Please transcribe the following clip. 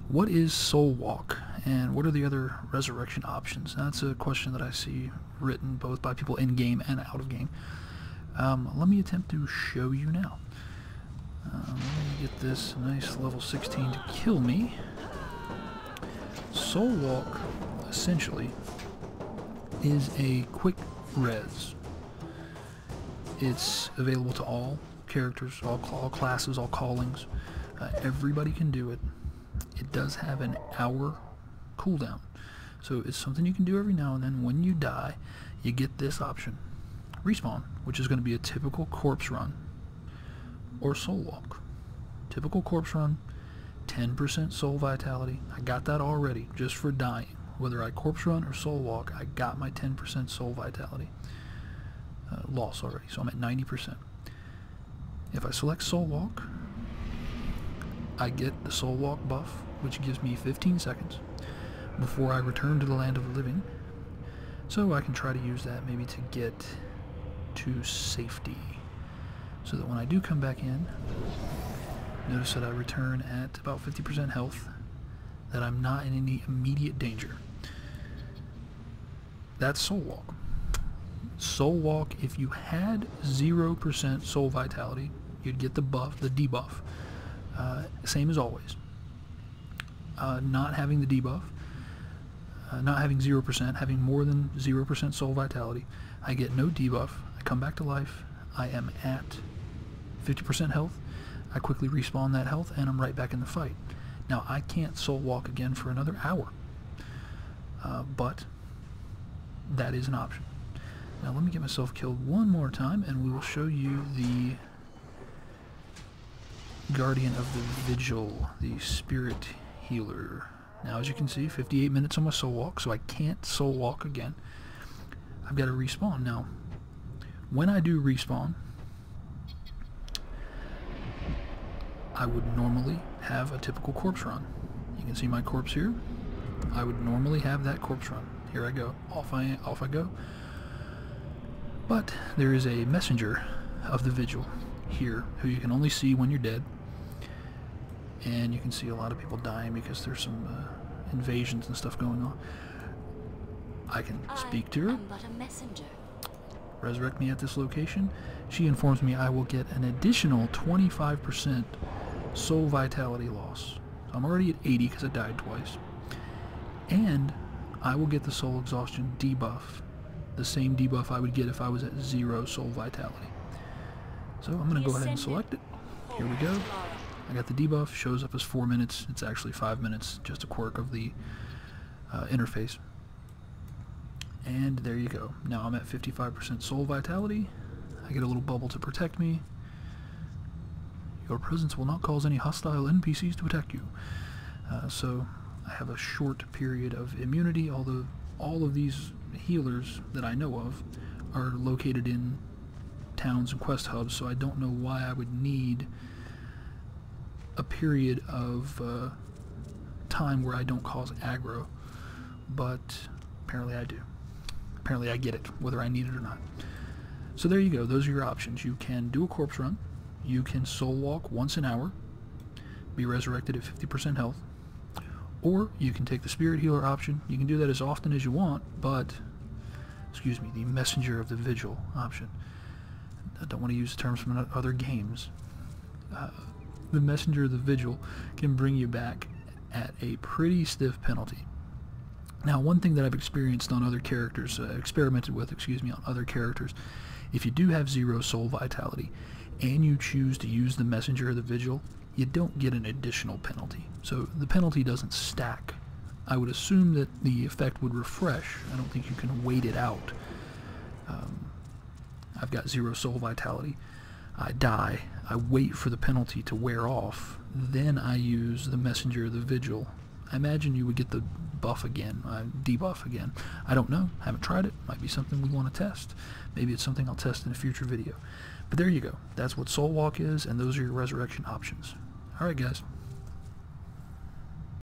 What is Soulwalk, and what are the other resurrection options? That's a question that I see written both by people in-game and out-of-game. Let me attempt to show you now. Let me get this nice level 16 to kill me. Soulwalk, essentially, is a quick res. It's available to all characters, all classes, all callings. Everybody can do it. It does have an hour cooldown, so it's something you can do every now and then. When you die, you get this option: respawn, which is going to be a typical corpse run, or Soulwalk. Typical corpse run, 10% soul vitality. I got that already just for dying. Whether I corpse run or Soulwalk, I got my 10% soul vitality loss already, so I'm at 90%. If I select Soulwalk, I get the Soulwalk buff, which gives me 15 seconds before I return to the land of the living, so I can try to use that maybe to get to safety, so that when I do come back in, notice that I return at about 50% health, that I'm not in any immediate danger. That's Soulwalk. Soulwalk, if you had 0% soul vitality, you'd get the buff, the debuff. Same as always. Not having the debuff, not having 0%, having more than 0% soul vitality, I get no debuff. I come back to life. I am at 50% health. I quickly respawn that health, and I'm right back in the fight. Now, I can't Soulwalk again for another hour, but that is an option. Now, let me get myself killed one more time, and we will show you the Guardian of the Vigil, the Spirit Healer. Now, as you can see, 58 minutes on my Soulwalk, so I can't Soulwalk again. I've got to respawn. Now, when I do respawn, I would normally have a typical corpse run. You can see my corpse here. I would normally have that corpse run. Here I go. Off I go. But there is a messenger of the Vigil here who you can only see when you're dead. And you can see a lot of people dying because there's some invasions and stuff going on. I can speak to her. I'm but a messenger. Resurrect me at this location. She informs me I will get an additional 25% soul vitality loss. So I'm already at 80 because I died twice. And I will get the soul exhaustion debuff. The same debuff I would get if I was at 0 soul vitality. So I'm going to go ahead and select it. Here we go. I got the debuff. Shows up as 4 minutes. It's actually 5 minutes. Just a quirk of the interface. And there you go. Now I'm at 55% soul vitality. I get a little bubble to protect me. Your presence will not cause any hostile NPCs to attack you. So I have a short period of immunity, although all of these healers that I know of are located in towns and quest hubs, so I don't know why I would need a period of time where I don't cause aggro, but apparently I do. Apparently I get it, whether I need it or not. So there you go. Those are your options. You can do a corpse run. You can Soulwalk once an hour, be resurrected at 50% health, or you can take the Spirit Healer option. You can do that as often as you want, but, excuse me, the Messenger of the Vigil option. I don't want to use terms from other games. The Messenger of the Vigil can bring you back at a pretty stiff penalty. Now, one thing that I've experienced on other characters, experimented with, excuse me, on other characters, if you do have 0 soul vitality and you choose to use the Messenger of the Vigil, you don't get an additional penalty. So the penalty doesn't stack. I would assume that the effect would refresh. I don't think you can wait it out. I've got 0 soul vitality. I die. I wait for the penalty to wear off. Then I use the Messenger of the Vigil. I imagine you would get the buff again, debuff again. I don't know. Haven't tried it. Might be something we want to test. Maybe it's something I'll test in a future video. But there you go. That's what Soulwalk is, and those are your resurrection options. Alright guys,